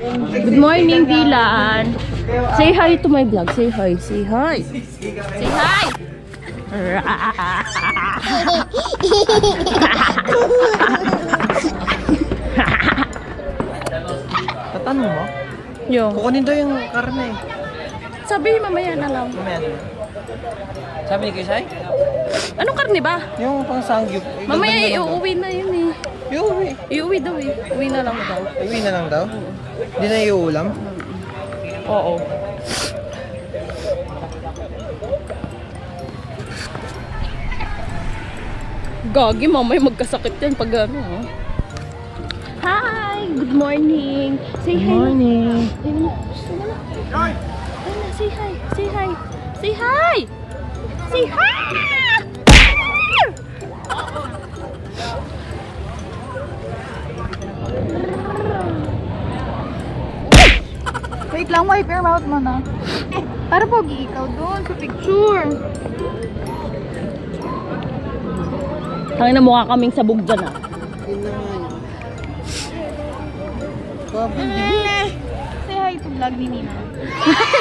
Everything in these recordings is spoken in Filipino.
Good morning, Dylan. Say hi to my vlog. Say hi. Say hi. Say hi. Tatanong mo? Yo. Kukunin daw yung karne. Sabi mamaya na lang. Mamaya na. Sabi ni Kisay? Anong karne ba? Yung pang sangyup. Mamaya iuwi na yun eh. Iuwi. Iuwi daw eh. Uwi na lang daw. Iuwi na lang daw? Hindi na iuulam? Oo. Gagi, mamay magkasakit yan pag ano. Oh. Hi! Good morning! Say hi. Good morning! Say hi! Say hi! Say hi! Say hi! Wait lang, wipe your mouth mo na. Para pogi ikaw doon sa picture. Tangin na mukha kaming sabog dyan ah. Yun naman. Grabe, Say hi to vlog ni Nina.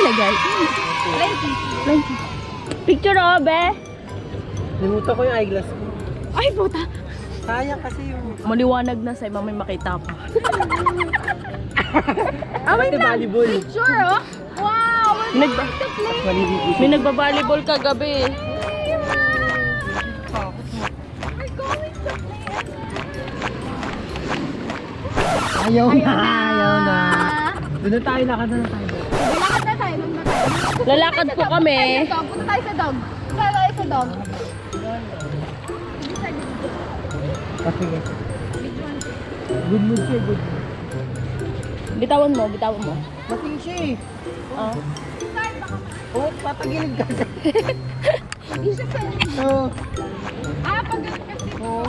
Lagay. Plenty. Picture o, be? Limutan ko yung eyeglass ko. Ay, puta. Sayang kasi yung... Maliwanag na sa'yo, mamay makita pa. Wait lang. Volleyball. Picture, oh. Wow, we're Nagba going to play. May nagba-volleyball kagabi. We're going to play. Ayaw na. Ayaw na. Doon na tayo, lakad na tayo. Lakad na tayo. Lalakad po kami. Punta tayo sa dog. Punta tayo sa dog. Kasi good mood siya, good mood. Bitawan mo, bitawan mo. Masing siya eh. Oh. Oo, papagilid ka. Isa pa. Oo. Pag Oo.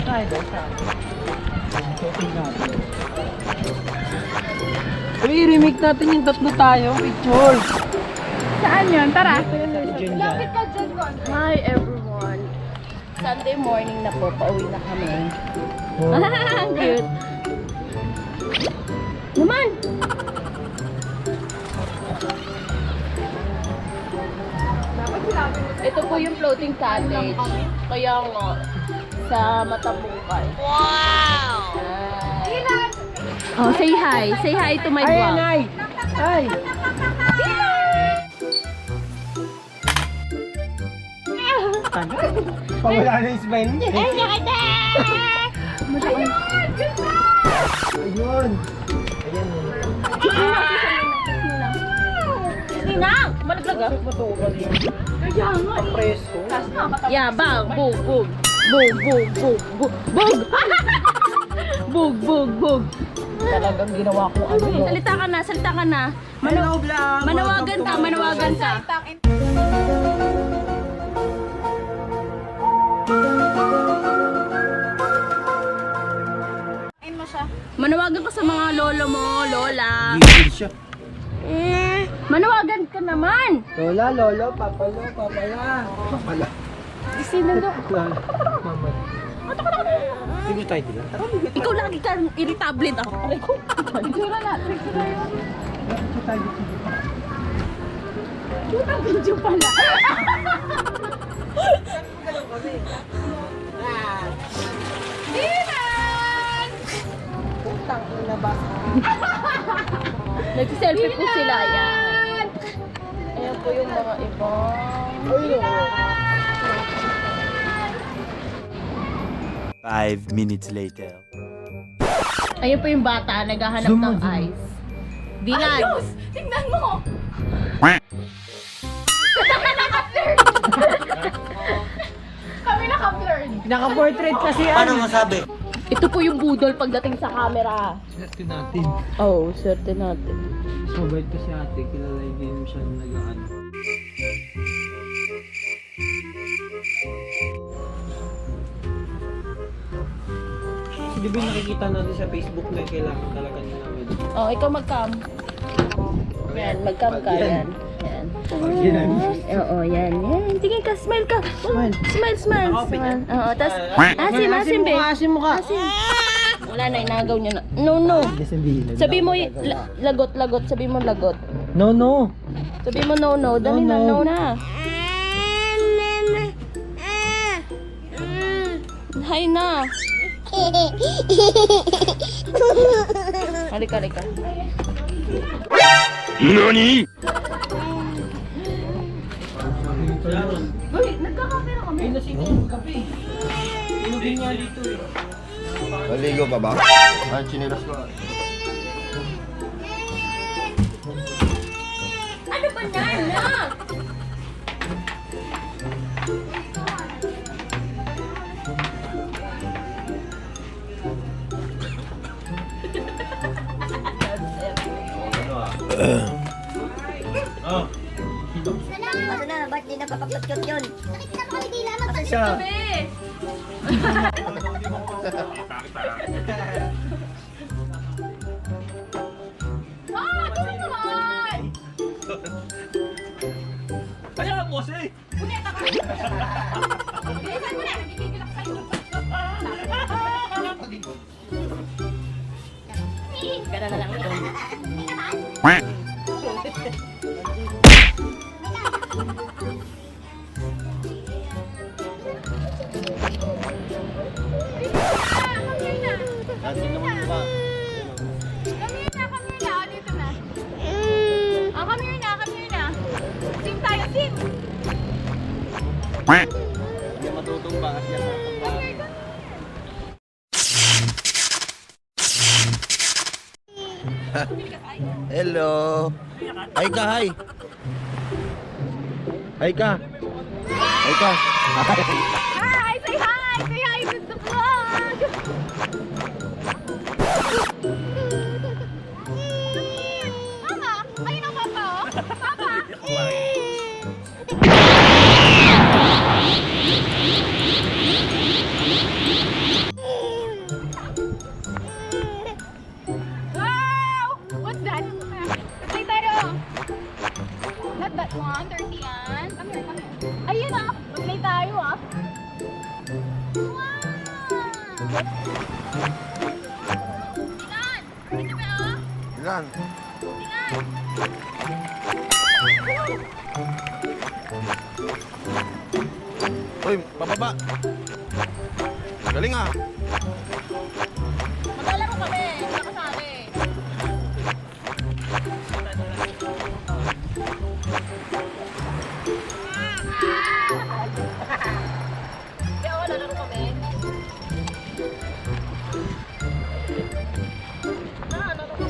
Tayo daw siya. Shopping natin. Uy, remake natin yung tatlo tayo, picture. Saan yun? Tara. Diyan Lapit ka dyan, Gon. Hi everyone. Sunday morning na po, pauwi na kami. Oh. Cute. Naman! Ito po yung floating cottage. Kaya nga, sa Matambukay. Wow! Oh, say hi. Say hi to my vlog. Ay! Ay! Pawala na yung smile niya. Ay, nakita! Ayun! Ayan yun. Ninang! Malaglag ah. Matukan yun. Kaya nga. Presko. Yeah, bang! Bug! Bug! Bug! Bug! Bug! Bug! Bug! Bug! Bug! Bug! Talagang ginawa ko ano. Salita ka na! Salita ka na! Hello, vlog! Manawagan ka! Manawagan ka! Mo siya. Manawagan ka sa mga lolo mo, lola. Gigil siya. Manawagan ka naman! Lola, lolo, papalo, papala. Papala. Sino to? Lola, mama. Sige tayo dila. Ikaw lagi ka irritable ako. Aray ko. Picture na. Picture na yun. Sige tayo dito. Putang video pala. Dinan! Putang ina ba? Nagsiselfie po sila. Yan. Ayan po yung mga ibang. Ayun. 5 minutes later. Ayan po yung bata. Naghahanap Zoom mo, ng zoom mo. ice. Dinan. Tingnan mo. Kami naka-blurred. Naka-portrait kasi Paano masabi? Ito po yung budol pagdating sa camera. Swerte natin. Oh, swerte natin. Mabait ko si ate. Kilala yung game siya na nag-ano. Di ba yung nakikita natin sa Facebook na kailangan talaga nila namin? Oh, ikaw mag-cam. Yan, mag-cam ka. Yan. Yan. Oo, yan. Tingin ka, smile ka. Smile. Smile. Oo, tas, asim, be. Asim mo ka. Wala na, inagaw niya na. No. Sabi mo, lagot. Sabi mo, lagot. No. Sabi mo, no. Dali na, no na. Hi na. Halika. NANI?! Uy, nagkakape na kami. Maligo pa ba? Ay, chinilas ko. Ano ba na? Ano na, ba't di napapagpakyot yun? Nakikita mo kami dila, Siya. Gana na lang ito. Come here na. Dito na. Oh, come here na. Sim tayo, sim. Hello. Hi ka, hi. Hi ka. Hi ka. Hi, say hi. Say hi to the vlog. Mama, ayun ang papa, oh. Papa. Wow! What's that? Say tayo. Not that one, 30 yan. Come here. Ayun ah, mag-play tayo ah. Wow! Ilan? Ito ba ah? Ilan? Uy, bababa. Galing ah. Maglalaro kami. Nakasali. Kaya wala laro kami. Laro kami.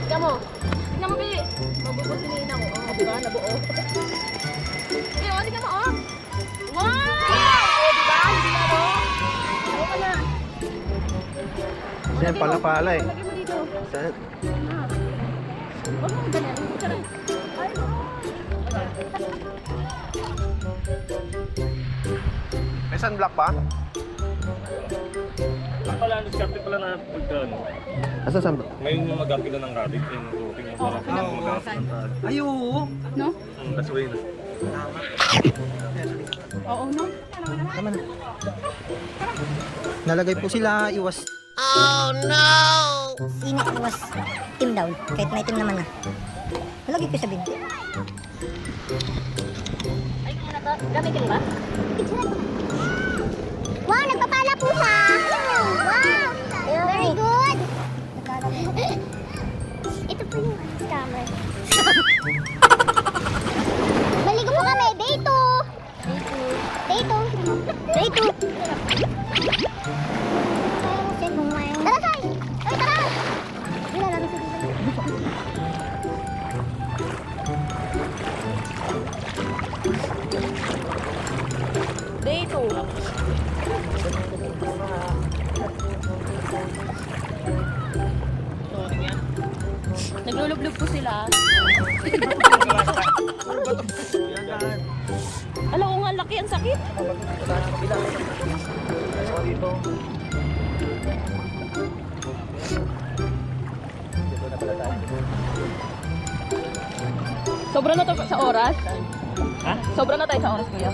Tignan mo, Bi. Mabubo si Nina ko. Oh, diba? Nabuo. Tignan mo, oh. Wow! Oh, diba? Hindi na, no? Oo ka na. Yan, pala eh. Lagyan mo dito. Saan? Huwag mong ganyan. Ito lang. Ay, no. May sunblock pa? Pala, nagkapit pala na pagkaan. Asan sunblock? Ngayon yung mag-apit na ng rabbit. Yung tuting mo pala. Ayo. No? That's way na. Oo, no? Tama na. Nalagay po sila iwas. Sino was team down? Kahit may team naman na. Nalagay ko sa bin. Ay, gamitin ba? Wow, nagpapala po siya! Wow! Very good! Ito po yung scammer. Maligo po kami! Day 2! Day 2! Day 2! Tara, Sai! Ay, tara! Hindi na namin sa dito. Day 2. Naglulublog po sila. Alam ko nga, laki ang sakit. Sobra na to sa oras? Ha? Sobra na tayo sa oras, kuya.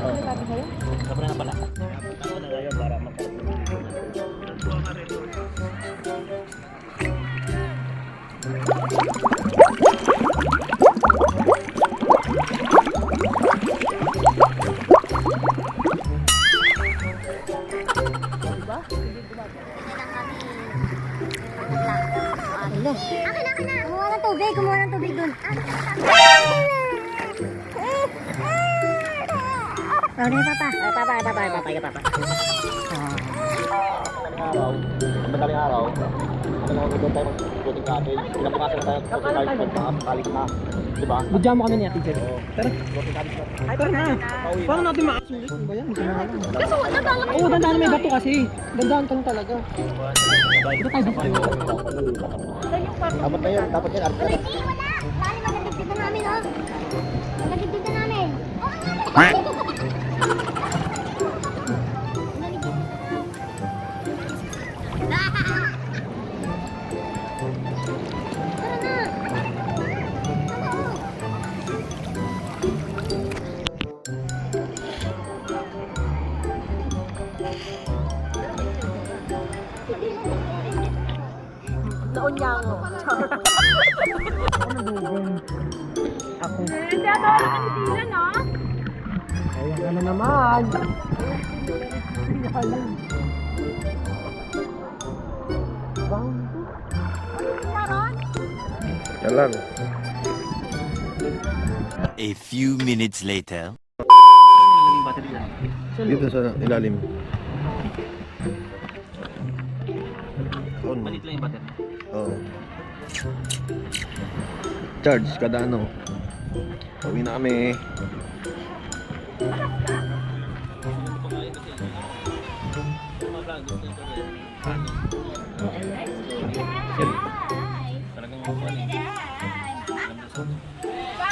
Sobra na pala. Punta ko na ngayon para Akin na. Kumuha ng tubig dun. Oh, ni Papa. Papa. Madaling araw. Doon tayo mag-shooting natin. Pinapukasan na tayo. Kalit na. Diba? Budyan mo kami ni Ate Jen. Tara. Tara na. Paano natin makasulit? Ano ba yan? Hindi ko na alam. Kaso, nadala Oo, dandahan may bato kasi. Dandahan ka lang talaga. Dito tayo dito. Dapat na yun. Dapat yan. Arte. Wala. Lalim ang nagdigdigan namin, oh. Ang nagdigdigan namin. Oo, Naon niya ako. Ako. Hindi ako nagdidilan, no? Ayan ka na naman. Yan lang. A few minutes later. Dito sa ilalim. Malit lang yung battery. Oo. Charge kada ano. Uwi na kami. Talagang makuha eh.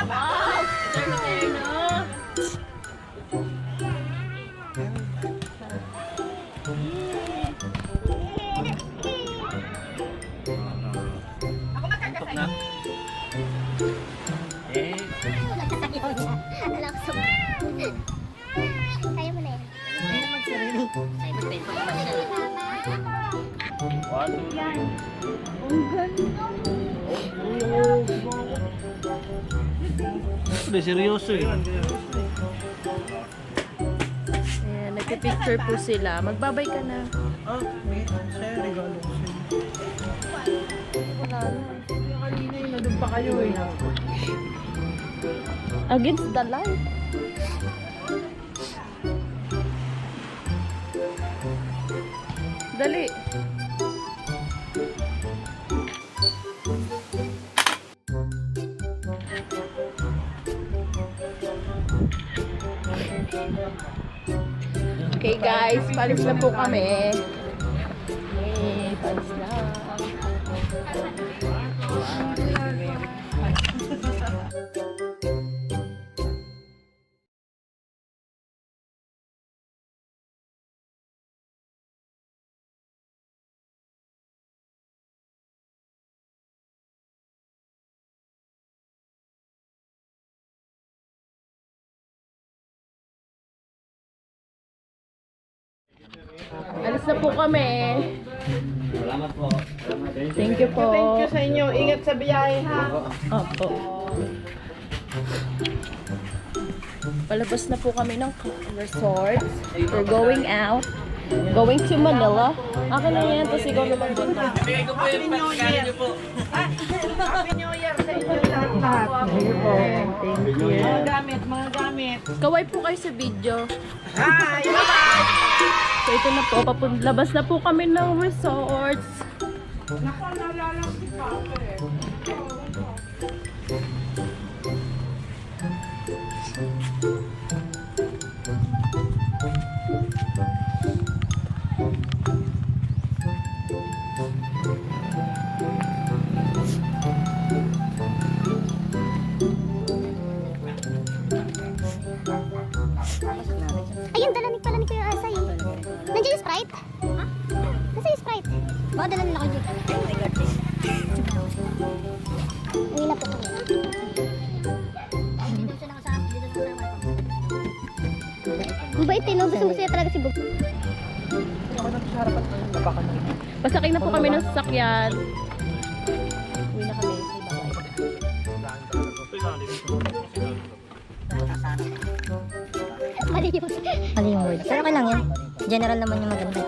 Wow! Turno. Ako magkakasaya. Eh, Alam ko sa... Kaya mo na yan. Kaya na magsarili. Kaya mo na yan. one, two, seryoso eh. Ayan, nagpipicture po sila. Magbabay ka na. Ah, may sa'yo. Regalo ko sa'yo. Wala na. Kanina yun. Nandun pa kayo eh. Against the light. Dali. Okay guys, palis na po kami. Okay, palis na. Alis na po kami. Salamat po. Thank you po. Thank you sa inyo. Ingat sa biyahe ha. Opo. Palabas na po kami ng resort. We're going out. Going to Manila. Akin na yan, tapos ikaw naman doon. Happy New Year sa inyo lahat. Thank you. Mga gamit. Kaway po kayo sa video. Hi! So ito na po, labas na po kami ng resorts. Naku, naalala si Papa eh. Ayun, dalanig pala ni Kuya Asay. Nandiyan yung Sprite? Ha? Nasa yung Sprite? Baka dala nila kayo dito. Oh my God. Uwi na po kami. Ang bait eh, no? Gusto siya talaga si Bug. Pasakay na po kami ng sasakyan. Uwi na kami. Mali yung word. Pero okay lang yan. General naman yung maganda.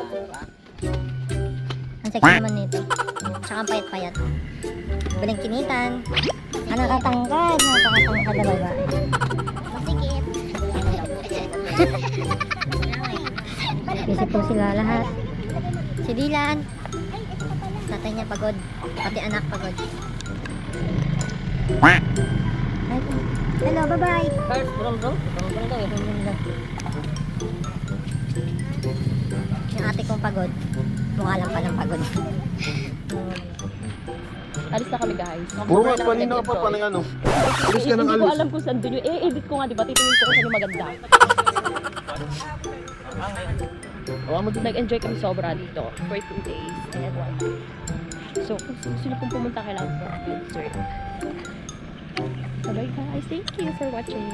Ang sexy naman nito. Tsaka ang payat-payat. Baling kinitan. Ang nakatangkad. Nakatangkad na babae. Masikip. Isip po sila lahat. Si Dylan. Tatay niya pagod. Pati anak pagod. Ay, hello, bye-bye. First, brum daw eh. Yung ate kong pagod. Mukha lang palang pagod. Alis na kami guys. Puro ka kanina pa pa ng ano. Alis ka ng Hindi ko alis. alam kung saan doon yun. Edit ko nga, di ba? Titingin ko kung saan yung maganda. Nag-enjoy kami sobra dito for 2 days and 1 day. So, kung gusto nyo pong pumunta, kailangan po mag-reserve. So, bye guys. Thank you for watching.